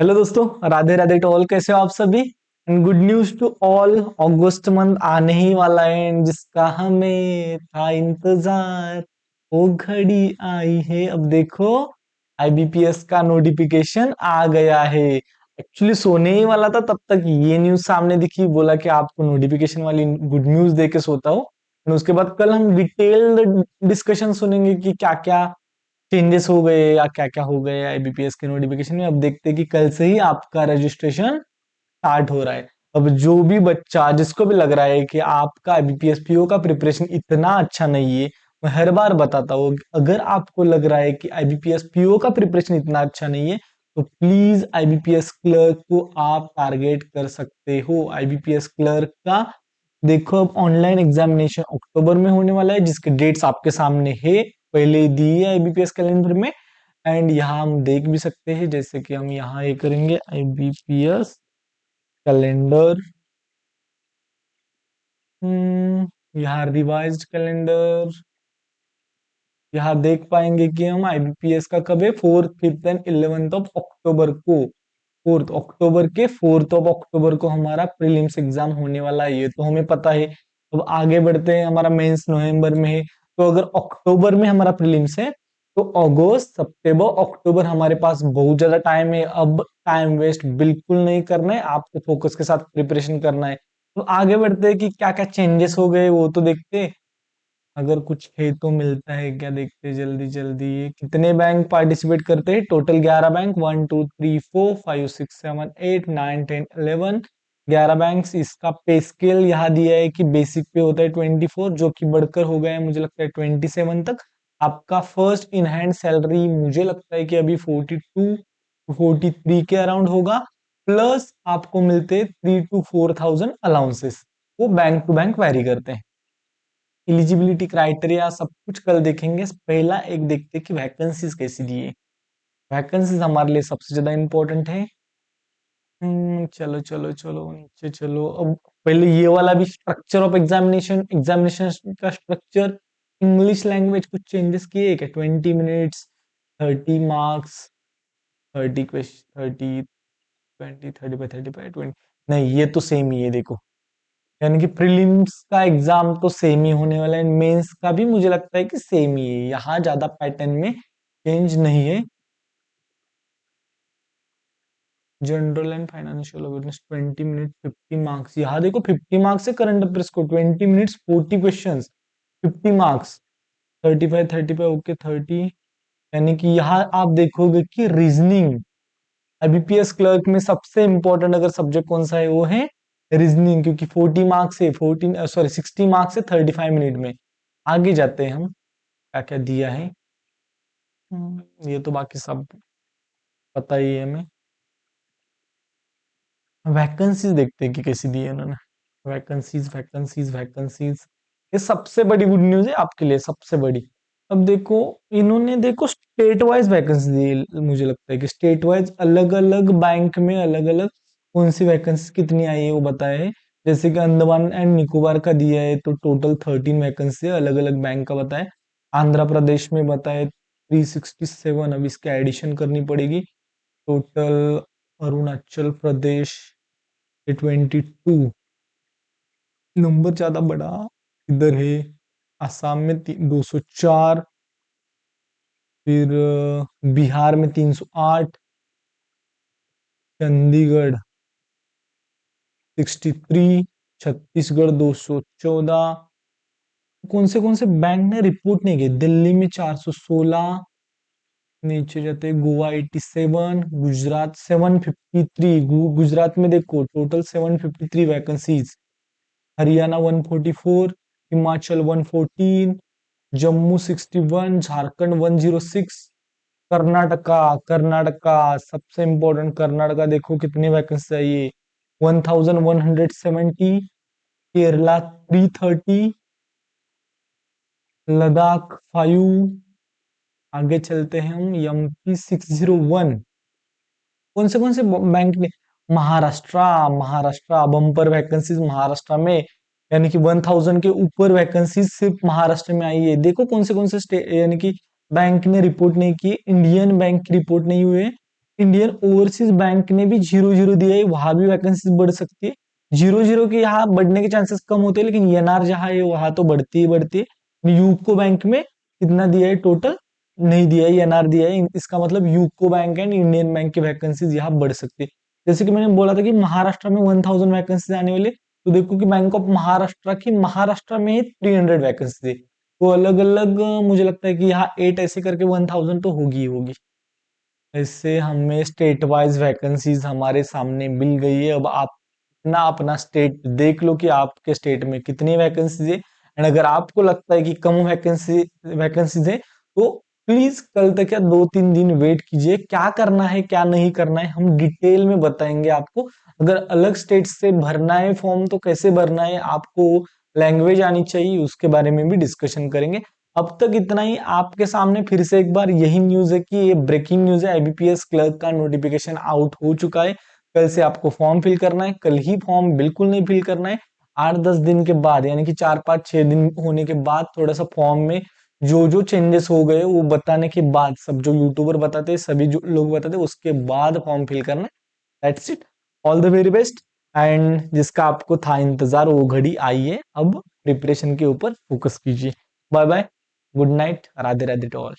Hello दोस्तों, Radhe Radhe to all. कैसे हो आप सभी? And good news to all, अगस्त मंथ आने ही वाला है and जिसका हमें था इंतजार, वो घड़ी आई है। अब देखो, आईबीपीएस का नोटिफिकेशन आ गया है। एक्चुअली सोने ही वाला था, तब तक ये न्यूज सामने दिखी, बोला कि आपको नोटिफिकेशन वाली गुड न्यूज दे के सोता हूँ। और उसके बाद कल हम डिटेल्ड डिस्कशन सुनेंगे कि क्या क्या चेंजेस हो गए या क्या क्या हो गए आईबीपीएस के नोटिफिकेशन में। अब देखते हैं कि कल से ही आपका रजिस्ट्रेशन स्टार्ट हो रहा है। अब जो भी बच्चा जिसको भी लग रहा है कि आपका आईबीपीएस पीओ का प्रिपरेशन इतना अच्छा नहीं है, मैं हर बार बताता हूँ, अगर आपको लग रहा है कि आईबीपीएस पीओ का प्रिपरेशन इतना अच्छा नहीं है, तो प्लीज आईबीपीएस क्लर्क को आप टारगेट कर सकते हो। आईबीपीएस क्लर्क का देखो, अब ऑनलाइन एग्जामिनेशन अक्टूबर में होने वाला है, जिसके डेट्स आपके सामने है, पहले ही दी है आईबीपीएस कैलेंडर में। एंड यहाँ हम देख भी सकते हैं, जैसे कि हम यहाँ ये करेंगे आईबीपीएस कैलेंडर, यहाँ रिवाइज्ड कैलेंडर, यहाँ देख पाएंगे कि हम आईबीपीएस का कब है, 4th, 5th and 11th of October को। 4th ऑफ अक्टूबर को हमारा प्रीलिम्स एग्जाम होने वाला है, ये तो हमें पता है। अब आगे बढ़ते हैं, हमारा मेंस नवंबर में है। तो अगर अक्टूबर में हमारा प्रीलिम्स है, तो अगस्त सितंबर अक्टूबर हमारे पास बहुत ज्यादा टाइम है। अब टाइम वेस्ट बिल्कुल नहीं करना है, आपको फोकस के साथ प्रिपरेशन करना है। तो आगे बढ़ते हैं कि क्या क्या चेंजेस हो गए, वो तो देखते हैं। अगर कुछ है तो मिलता है क्या, देखते हैं जल्दी जल्दी। कितने बैंक पार्टिसिपेट करते हैं? Total 11 bank, 1 2 3 4 5 6 7 8 9 10 11। 11 बैंक्स। इसका पे स्केल यहाँ दिया है कि बेसिक पे होता है 24, जो कि बढ़कर हो गया है मुझे लगता है 27 तक। आपका फर्स्ट इन हैंड सैलरी मुझे लगता है कि अभी 42 43 के अराउंड होगा। प्लस आपको मिलते 3 to 4 thousand अलाउंसेस, वो बैंक टू बैंक वैरी करते हैं। एलिजिबिलिटी क्राइटेरिया सब कुछ कल देखेंगे। पहला एक देखते हैं कि वैकेंसीज कैसी दी है। वैकेंसीज हमारे लिए सबसे ज्यादा इंपॉर्टेंट है। चलो चलो चलो नीचे चलो। अब पहले ये वाला भी, स्ट्रक्चर ऑफ एग्जामिनेशन, एग्जामिनेशन का स्ट्रक्चर। इंग्लिश लैंग्वेज कुछ चेंजेस किए क्या? 20 minutes, 30 marks, 30 question, 30 20 30 by 30 by 20। नहीं, ये तो सेम ही है देखो। यानी कि प्रीलिम्स का एग्जाम तो सेम ही होने वाला है, मेंस का भी मुझे लगता है कि सेम ही है, यहाँ ज्यादा पैटर्न में चेंज नहीं है। General and financial awareness 20 minute, 50 marks. यहाँ देखो 50 मार्क्स है करंट अफेयर्स को, 20 मिनट्स 40 क्वेश्चन, 50 मार्क्स। 35 35 ओके 30। यानी कि यहाँ आप देखोगे कि रीजनिंग, आईबीपीएस क्लर्क में सबसे इंपॉर्टेंट अगर सब्जेक्ट कौन सा है, वो है रीजनिंग, क्योंकि 40 मार्क्स है, 60 मार्क्स है 35 मिनट में। आगे जाते हैं हम, क्या क्या दिया है। ये तो बाकी सब पता ही है हमें। वैकेंसीज देखते हैं कि कैसी दी है उन्होंने। वैकेंसीज वैकेंसीज वैकेंसीज, ये सबसे बड़ी गुड न्यूज है आपके लिए, सबसे बड़ी। अब देखो, इन्होंने देखो स्टेट वाइज वैकेंसी दी है। मुझे लगता है कि स्टेट वाइज अलग अलग बैंक में अलग अलग कौन सी वैकेंसी कितनी आई है वो बताया है। जैसे कि अंडमान एंड निकोबार का दिया है, तो टोटल 13 वैकेंसी है, अलग अलग बैंक का बताया। आंध्र प्रदेश में बताए 367, अब इसके एडिशन करनी पड़ेगी। टोटल अरुणाचल प्रदेश 22, नंबर ज्यादा बड़ा इधर है। असम में 204, फिर बिहार में 308, चंडीगढ़ 63, छत्तीसगढ़ 214। कौन से बैंक ने रिपोर्ट नहीं किए? दिल्ली में 416, नीचे जाते हैं गोवा 87, गुजरात 753। गुजरात में देखो टोटल 753 वैकेंसीज। हरियाणा 144, हिमाचल 114, जम्मू 61, झारखंड 106। कर्नाटका, कर्नाटका सबसे इंपॉर्टेंट। कर्नाटका देखो कितनी वैकेंसी चाहिए, 1170। केरला 330, लद्दाख 5। आगे चलते हैं हम, एमपी 601। कौन से बैंक ने? महाराष्ट्र, महाराष्ट्र बम्पर वैकेंसीज महाराष्ट्र में। यानी कि 1000 के ऊपर वैकेंसीज सिर्फ महाराष्ट्र में आई है। देखो कौन से स्टेट यानी कि बैंक ने रिपोर्ट नहीं की। इंडियन बैंक की रिपोर्ट नहीं हुई है, इंडियन ओवरसीज बैंक ने भी 0-0 दिया है, वहां भी वैकेंसी बढ़ सकती है। 0-0 के यहाँ बढ़ने के चांसेस कम होते हैं, लेकिन एनआर जहां है वहां तो बढ़ती ही बढ़ती है। यूको बैंक में कितना दिया है टोटल? नहीं दिया है, एनआर दिया है। इसका मतलब UCO bank and Indian bank की वैकेंसीज यहाँ बढ़ सकती है। जैसे कि मैंने बोला था कि महाराष्ट्र में 1000 वैकेंसीज आने वाले, तो देखो कि बैंक ऑफ महाराष्ट्र की महाराष्ट्र में ही 300 वैकेंसी है। तो अलग अलग मुझे लगता है कि यहाँ 8 ऐसे करके 1000 तो होगी ही होगी। इससे हमें स्टेट वाइज वैकेंसीज हमारे सामने मिल गई है। अब आप अपना अपना स्टेट देख लो कि आपके स्टेट में कितनी वैकेंसीज है, एंड अगर आपको लगता है कि कम वैकेंसीज है तो प्लीज कल तक या 2-3 दिन वेट कीजिए। क्या करना है क्या नहीं करना है हम डिटेल में बताएंगे आपको। अगर अलग स्टेट से भरना है फॉर्म तो कैसे भरना है, आपको लैंग्वेज आनी चाहिए, उसके बारे में भी डिस्कशन करेंगे। अब तक इतना ही। आपके सामने फिर से एक बार यही न्यूज है कि ये ब्रेकिंग न्यूज है, आईबीपीएस क्लर्क का नोटिफिकेशन आउट हो चुका है। कल से आपको फॉर्म फिल करना है, कल ही फॉर्म बिल्कुल नहीं फिल करना है। 8-10 दिन के बाद, यानी कि 4-5-6 दिन होने के बाद थोड़ा सा फॉर्म में जो जो चेंजेस हो गए वो बताने के बाद, सब जो यूट्यूबर बताते हैं, सभी जो लोग बताते हैं, उसके बाद फॉर्म फिल करना है। That's it. All the very best. And जिसका आपको था इंतजार वो घड़ी आई है, अब प्रिपरेशन के ऊपर फोकस कीजिए। Bye bye, good night, Radhe Radhe to all.